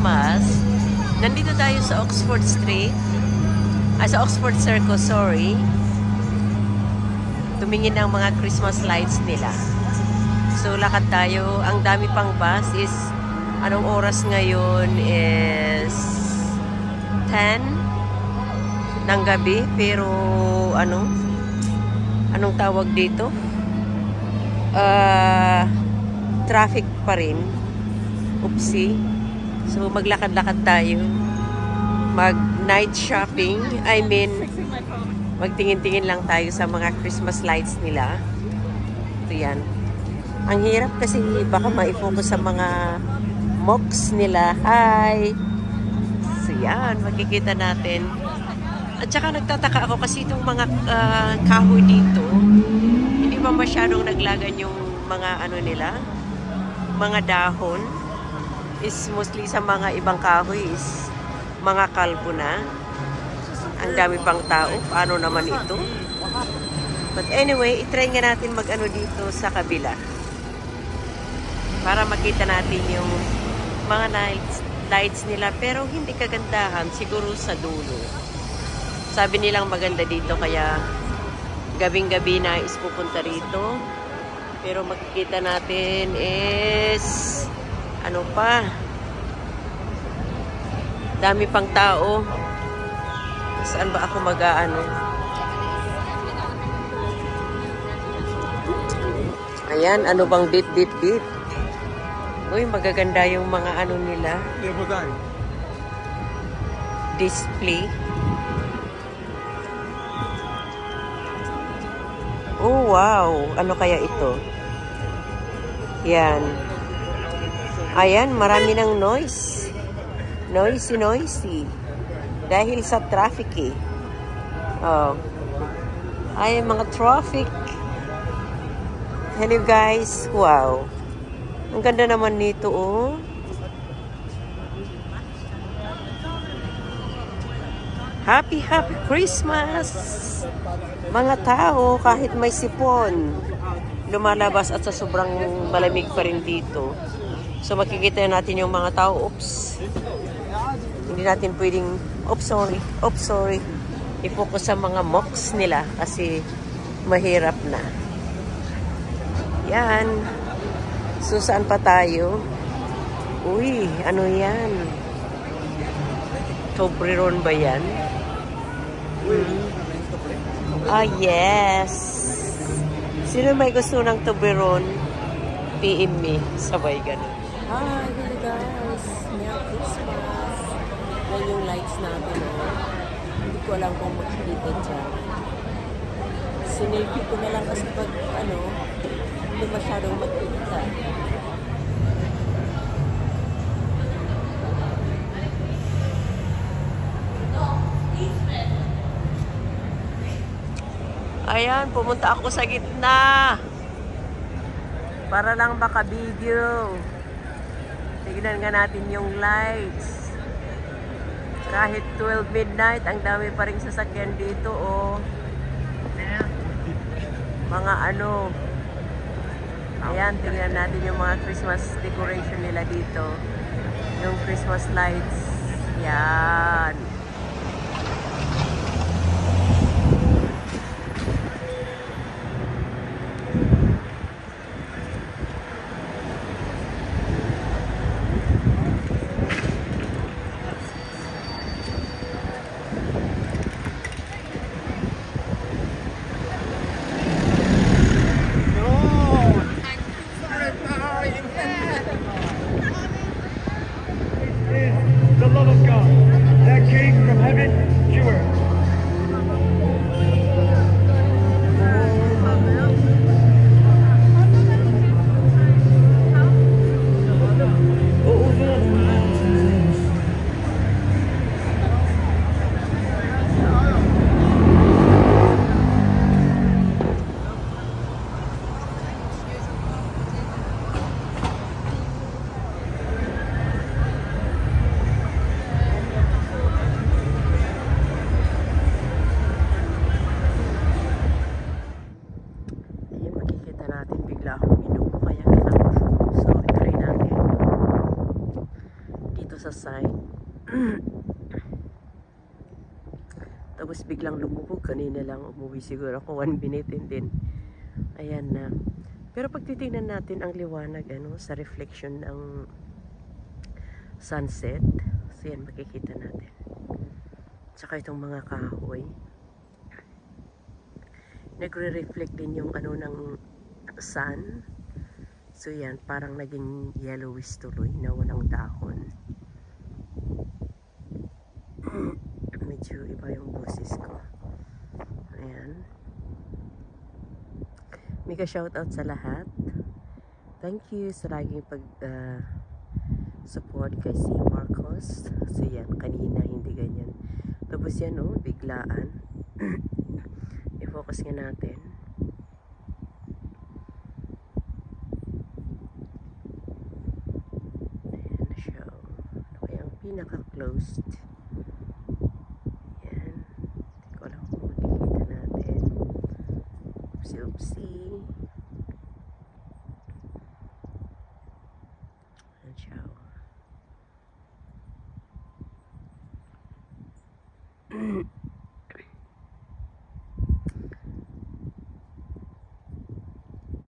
Christmas. Nandito tayo sa Oxford Street. Sa Oxford Circus, sorry. Tumingin ng mga Christmas lights nila. So, lakad tayo. Ang dami pang bus is, anong oras ngayon is 10 ng gabi. Pero, anong tawag dito? Traffic pa rin. Oopsie. So, maglakad-lakad tayo. Mag-night shopping. I mean, magtingin-tingin lang tayo sa mga Christmas lights nila. Ito yan. Ang hirap kasi baka ma-focus sa mga mocks nila. Hi! So, yan. Makikita natin. At saka nagtataka ako kasi itong mga kahoy dito, hindi pa masyadong naglagan yung mga nila, mga dahon. Is mostly sa mga ibang kahoy is mga kalbo na. Ang dami pang tao. Paano naman ito? But anyway, itry nga natin dito sa kabila. Para makita natin yung mga lights nila. Pero hindi kagandahan. Siguro sa dulo. Sabi nilang maganda dito. Kaya gabing-gabi na is pupunta rito. Pero makikita natin is ano pa? Dami pang tao. Saan ba ako mag-aano? Ayan, ano bang beep. Uy, magaganda yung mga nila. Display. Oh, wow. Ano kaya ito? Yan. Ayan, marami ng noise. Noisy. Dahil sa traffic eh. Oh. Ay, mga traffic. Hello guys. Wow. Ang ganda naman nito oh. Happy Christmas! Mga tao, kahit may sipon, lumalabas at sa sobrang malamig pa rin dito. So makikita natin yung mga tao. Oops. Hindi natin pwedeng sorry. I-focus sa mga mocks nila kasi mahirap na. Yan. So saan pa tayo? Uy, ano yan? Toblerone ba yan? Yes. Sino may gusto ng Toblerone? PM me. Sabay ganun. Hi, hello guys. Merry Christmas. Yan yung lights natin. Hindi ko alam kung makikita dyan. Sinilpit ko na lang kasi pag hindi masyadong magkita. Ayan, pumunta ako sa gitna. Para lang maka-video. Tignan nga natin yung lights. Kahit 12 midnight, ang dami pa rin sasakyan dito, oh. Mga Ayan, tignan natin yung mga Christmas decoration nila dito. Yung Christmas lights. Yan. The love of God, that King sa side. Tapos biglang lumubog. Kanina lang umuwi siguro ako 1 minute and then ayan na. Pero pag titingnan natin ang liwanag sa reflection ng sunset, so yan makikita natin. Tsaka itong mga kahoy. Nagre-reflect din yung ng sun. So yan, parang naging yellowish tuloy na walang dahon. Medyo iba yung boses ko. Ayan. Mega shoutout sa lahat. Thank you sa laging support kay si Marcos. So yan, kanina hindi ganyan. Tapos yan biglaan. I-focus nga natin. Ayan na siya. Ano kaya ang pinaka-closed? Yan. Hindi ko alam kung makikita natin. Oopsie. Ayan siya.